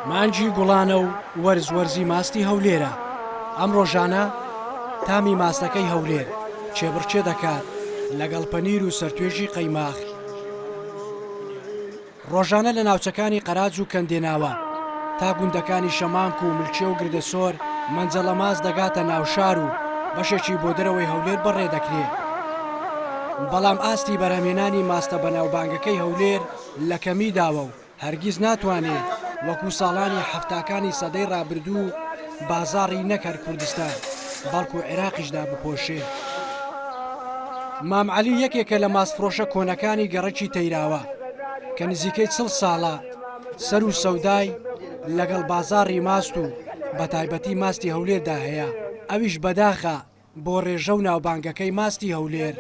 مانجی گوڵانە و وەرزی ماستی هەولێرە. ئەم ڕۆژانە تامی ماستەکەی هەولێر چێبڕچێ دەکات لەگەڵ پەنیر و سەرتوێژی قەیماغ. ڕۆژانە لە ناوچەکانی قەراج و کەندێناوە تا گوندەکانی شەمامک و ملچێ و گردەسۆر مەنجەڵە ماست دەگاتە ناوشار و بەشێکی بۆ دەرەوەی هەولێر بەڕێ دەکرێت. بەڵام ئاستی بەرهەمێنانی ماستە بەناوبانگەکەی هەولێر لە کەمی داوە و هەرگیز ناتوانێت وەکو ساڵانی هەفتاکانی سەدەی ڕابردوو بازاڕی نەکەر کوردستان بەڵکو عێراقیشدا بپۆشێ. مام عەلی یەکێکە لە ماستفرۆشە کۆنەکانی گەڕەکی تەیراوە کە نزیکەی 40 ساڵە سەر و سەودای لەگەڵ بازاڕی ماست و بە تایبەتی ماستی هەولێردا هەیە. ئەویش بەداخە بۆ ڕێژە و ناوبانگەکەی ماستی هەولێر.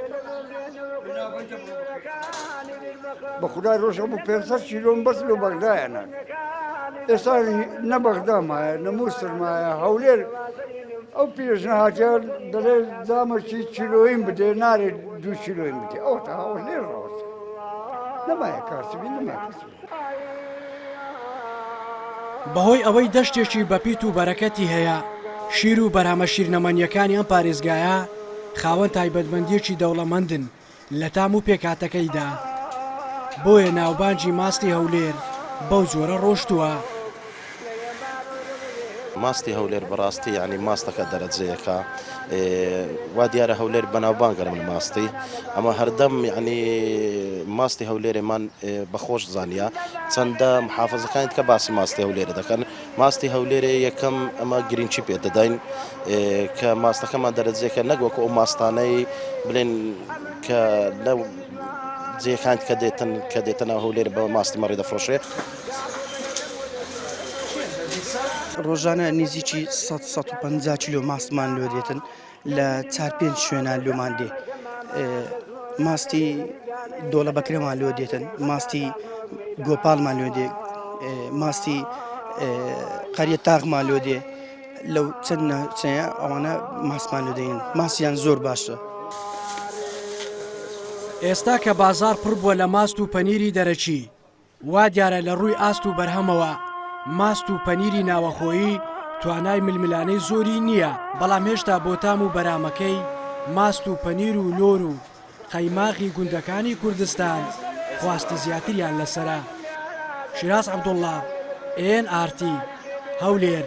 بە خودای ڕۆژە بوو 500 کیلۆم بەس لە بەغدایەنە. ئێستا نە بەغدامایە نە مووسڵمایە هەولێر ئەو پێشنەهاتیان دەڵێ دامەکی کیلۆیم بدێ نارێت 2 کیلۆیم بدێ ئەوە تا هەولێر ڕاست نەمایە کاسبی نەمای کەسبی. بەهۆی ئەوەی دەشتێکی بەپیت و بەرەکەتی هەیە شیر و بەرهەمە شیرنەمەنیەکانی ئەم پارێزگایە خاوەن تایبەتمەندیەکی دەوڵەمەندن لە تام و پێکاتەکەیدا. بۆیە ناوبانجی ماستی هەولێر بەو جۆرە ڕۆشتووە. ماستی هەولێر بەڕاستی یعنی ماستەکە دەرەجەیەکە وا دیارە هەولێر بەناوبانگەرم لە ماستی ئەمە هەردەم یعنی ماستی هەولێرێمان بەخۆش زانیە چەندە محافەزەکانیت کە باسی ماستی هەولێرە دەکەن. ماستی هەولێرە یەکەم ئەمە گرنگچی پێ دەداین کە ماستەکەمان دەرەجەیەکە نەگوەکو ئەو ماستانەی بڵێن کە لەو جێکان کە دێتە هەولێر بە ماستی مەڕی دەفرۆشێ. ڕۆژانە نزیکی 150 کیلۆ ماستمان لۆ دێتن لە 4-5 شوێنان لۆمان دێ. ماستی دۆڵە بەکرێمان لۆ دێتن، ماستی گۆپاڵمان لۆ دێ، ماستی قەریە تاغمان لۆ دێ. لەو چەند ناوچەیە ئەوانە ماستمان لۆ دەین. ماستیان زۆر باشە. ئێستا کە بازار پڕ بووە لە ماست و پەنیری دەرەچی وا دیارە لە ڕووی ئاست و بەرهەمەوە ماست و پەنیری ناوەخۆیی توانای ململانەی زۆری نییە. بەڵام هێشتا بۆ تام و بەرامەکەی ماست و پەنیر و لۆر و قەیماغی گوندەکانی کوردستان خواستی زیاتریان لەسرە. شیراز عەبدوڵڵا، NRT هەولێر.